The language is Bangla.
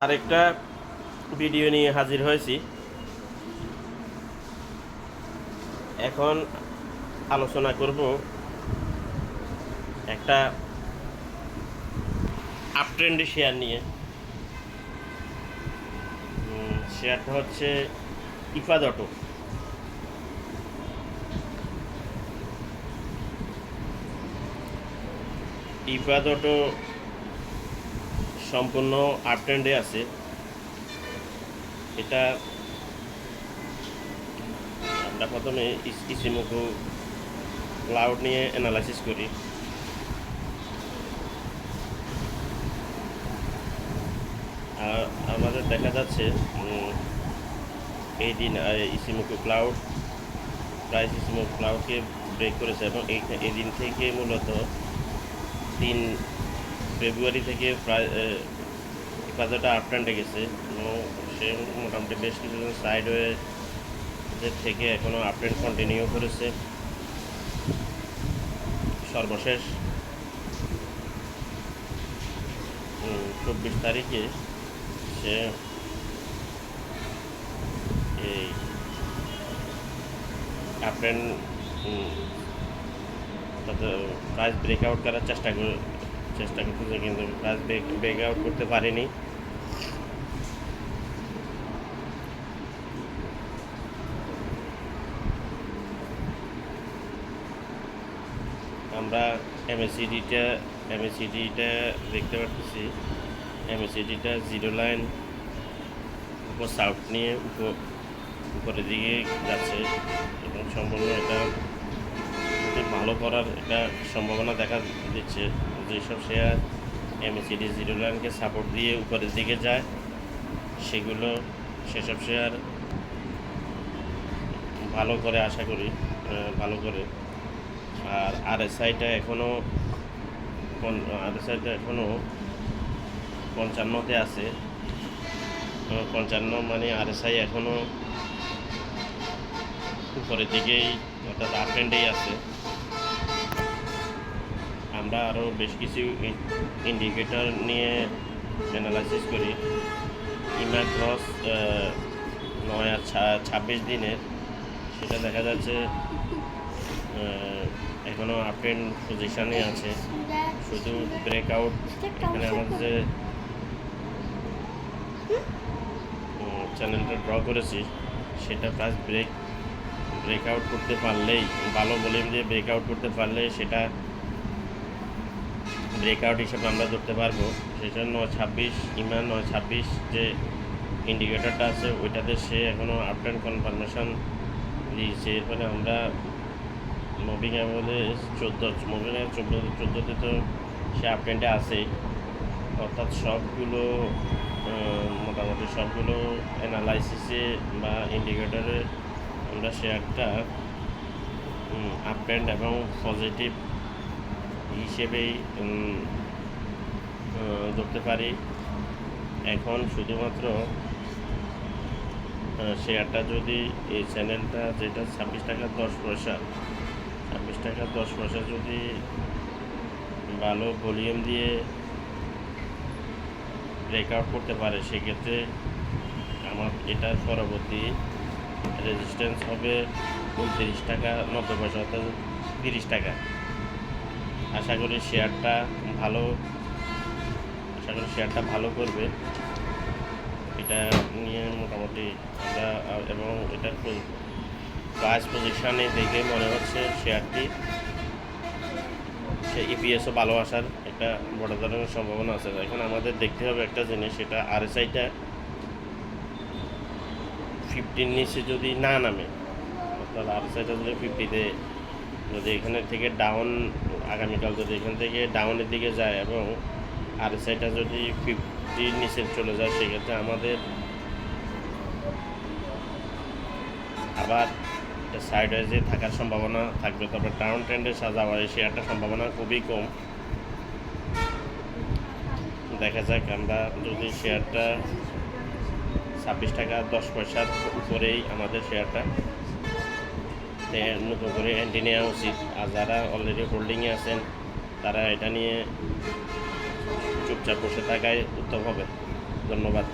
আরেকটা ভিডিও নিয়ে হাজির হয়েছি। এখন আলোচনা করব একটা আপট্রেন্ডি শেয়ার নিয়ে। শেয়ারটা হচ্ছে ইফাদ অটো। ইফাদ অটো সম্পূর্ণ আপট্রেন্ডে আছে। এটা আমরা প্রথমে ইসিমোকো ক্লাউড নিয়ে অ্যানালাইসিস করি। আমাদের দেখা যাচ্ছে এই দিন ইসিমোকো ক্লাউড প্রাইস ইসিমোকো ক্লাউডকে ব্রেক করেছে এবং এই দিন থেকে মূলত 3 ফেব্রুয়ারি থেকে প্রায় বাজারটা আপ ট্রেন্ডে গেছে এবং সে মোটামুটি বেশ কিছুদিন সাইডওয়ে থেকে এখনও আপ ট্রেন্ড কন্টিনিউ করেছে। সর্বশেষ 24 তারিখে সে এই আপ ট্রেন্ড প্রাইস ব্রেকআউট করার চেষ্টা করতেছে, কিন্তু প্রাইস ব্রেকআউট করতে পারেনি। আমরা এমএসিডিটা দেখতে পাচ্ছি। এমএসিডিটা জিরো লাইন উপর সাউথ নিয়ে উপরের দিকে যাচ্ছে এবং সম্পূর্ণ এটা ভালো করার একটা সম্ভাবনা দেখা দিচ্ছে। যেসব শেয়ার এমএসিডি জিরো লাইনকে সাপোর্ট দিয়ে উপরের দিকে যায় সেসব শেয়ার ভালো করে আশা করি ভালো করে। আর আরএসআইটা এখনও 55-তে আছে। 55 মানে আরএসআই এখনও উপরের দিকেই, অর্থাৎ আপ ট্রেন্ডেই আছে। আমরা আরও বেশ কিছু ইন্ডিকেটর নিয়ে অ্যানালাইসিস করি। ইমা ক্রস 9 আর 26 দিনের, সেটা দেখা যাচ্ছে এখনও আপ ট্রেন্ড পজিশানে আছে। শুধু ব্রেকআউট, এখানে আমাদের চ্যানেলটা ড্র করেছি সেটা প্রাইস ব্রেকআউট করতে পারলেই, ভালো ভলিউম দিয়ে ব্রেকআউট করতে পারলে সেটা ব্রেকআউট হিসেবে আমরা ধরতে পারবো। সেই জন্য 926 ইমান 926 যে ইন্ডিকেটরটা আছে ওইটাতে সে এখনও আপ ট্রেন্ড কনফার্মেশন দিয়েছে। এরপরে আমরা মুভিং অ্যাভারেজ 14তে তো সে আপ ট্রেন্ডে আছেই, অর্থাৎ মোটামুটি সবগুলো অ্যানালাইসিসে বা ইন্ডিকেটরে আমরা শেয়ারটা আপ ট্রেন্ড এবং পজিটিভ হিসেবেই ধরতে পারি। এখন শুধুমাত্র শেয়ারটা যদি এই চ্যানেলটা যেটা 26 টাকা 10 পয়সা যদি ভালো ভলিউম দিয়ে ব্রেকআউট করতে পারে, সেক্ষেত্রে আমার এটার পরবর্তী রেজিস্ট্যান্স হবে 29 টাকা 90 পয়সা, অর্থাৎ 30 টাকা। আশা করি শেয়ারটা ভালো করবে। এটা নিয়ে মোটামুটি আমরা এবং এটার প্রাইস পজিশানে দেখে মনে হচ্ছে শেয়ারটি ইপিএসও ভালো আসার একটা বড় ধরনের সম্ভাবনা আছে। এখন আমাদের দেখতে হবে একটা জিনিস, সেটা আরএসআইটা 50 নিচে যদি না নামে, অর্থাৎ আরএসআইটা যদি 50-তে যদি এখানে থেকে আগামীকাল যদি এখান থেকে ডাউনের দিকে যায় এবং আরএসআইটা যদি 50 নিচে চলে যায়, সেক্ষেত্রে আমাদের আবার সাইডওয়েজে থাকার সম্ভাবনা থাকবে। তবে ডাউন ট্রেন্ডে যাওয়ার শেয়ারটার সম্ভাবনা খুবই কম। দেখা যাক, আমরা যদি শেয়ারটা 26 টাকা 10 পয়সার উপরেই আমাদের শেয়ারটা নতুন করে এন্ট্রি নেওয়া উচিত। আর যারা অলরেডি হোল্ডিংয়ে আছেন তারা এটা নিয়ে চুপচাপ বসে থাকাই উত্তম হবে। ধন্যবাদ।